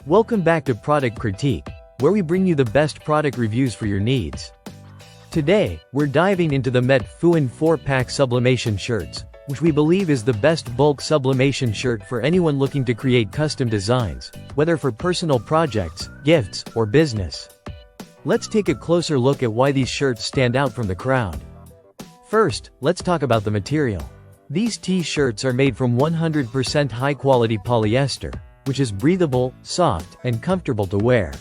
Welcome back to Product Critique, where we bring you the best product reviews for your needs. Today, we're diving into the METFUIN 4-pack sublimation shirts, which we believe is the best bulk sublimation shirt for anyone looking to create custom designs, whether for personal projects, gifts, or business. Let's take a closer look at why these shirts stand out from the crowd. First, let's talk about the material. These T-shirts are made from 100% high-quality polyester, which is breathable, soft, and comfortable to wear.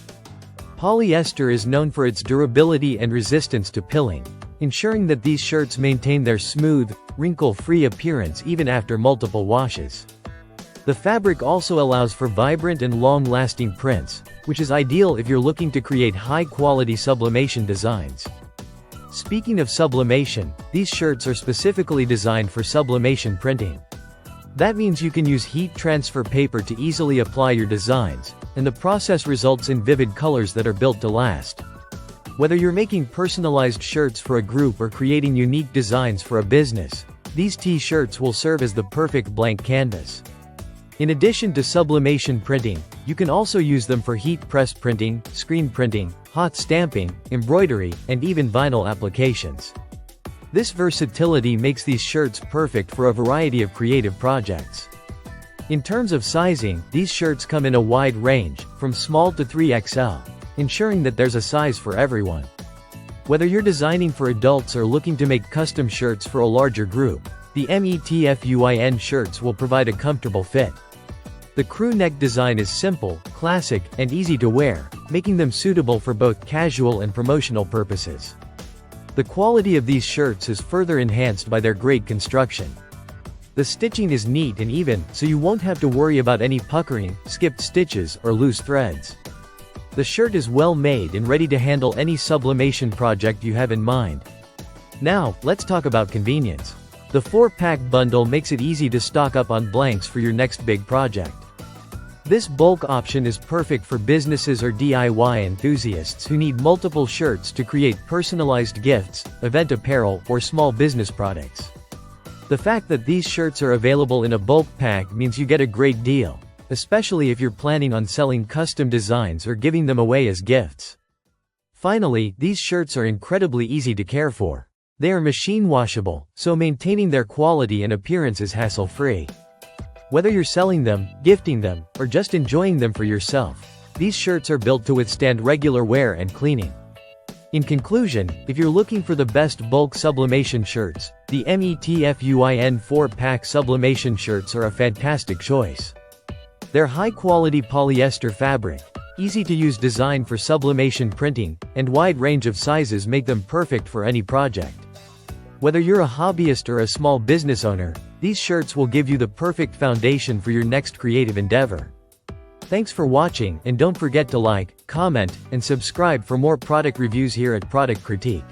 Polyester is known for its durability and resistance to pilling, ensuring that these shirts maintain their smooth, wrinkle-free appearance even after multiple washes. The fabric also allows for vibrant and long-lasting prints, which is ideal if you're looking to create high-quality sublimation designs. Speaking of sublimation, these shirts are specifically designed for sublimation printing. That means you can use heat transfer paper to easily apply your designs, and the process results in vivid colors that are built to last. Whether you're making personalized shirts for a group or creating unique designs for a business, these T-shirts will serve as the perfect blank canvas. In addition to sublimation printing, you can also use them for heat press printing, screen printing, hot stamping, embroidery, and even vinyl applications. This versatility makes these shirts perfect for a variety of creative projects. In terms of sizing, these shirts come in a wide range, from small to 3XL, ensuring that there's a size for everyone. Whether you're designing for adults or looking to make custom shirts for a larger group, the METFUIN shirts will provide a comfortable fit. The crew neck design is simple, classic, and easy to wear, making them suitable for both casual and promotional purposes. The quality of these shirts is further enhanced by their great construction. The stitching is neat and even, so you won't have to worry about any puckering, skipped stitches, or loose threads. The shirt is well made and ready to handle any sublimation project you have in mind. Now, let's talk about convenience. The 4-pack bundle makes it easy to stock up on blanks for your next big project. This bulk option is perfect for businesses or DIY enthusiasts who need multiple shirts to create personalized gifts, event apparel, or small business products. The fact that these shirts are available in a bulk pack means you get a great deal, especially if you're planning on selling custom designs or giving them away as gifts. Finally, these shirts are incredibly easy to care for. They are machine washable, so maintaining their quality and appearance is hassle-free. Whether you're selling them, gifting them, or just enjoying them for yourself, these shirts are built to withstand regular wear and cleaning. In conclusion, if you're looking for the best bulk sublimation shirts, the METFUIN 4-pack sublimation shirts are a fantastic choice. Their high-quality polyester fabric, easy-to-use design for sublimation printing, and wide range of sizes make them perfect for any project. Whether you're a hobbyist or a small business owner, these shirts will give you the perfect foundation for your next creative endeavor. Thanks for watching, and don't forget to like, comment, and subscribe for more product reviews here at Product Critique.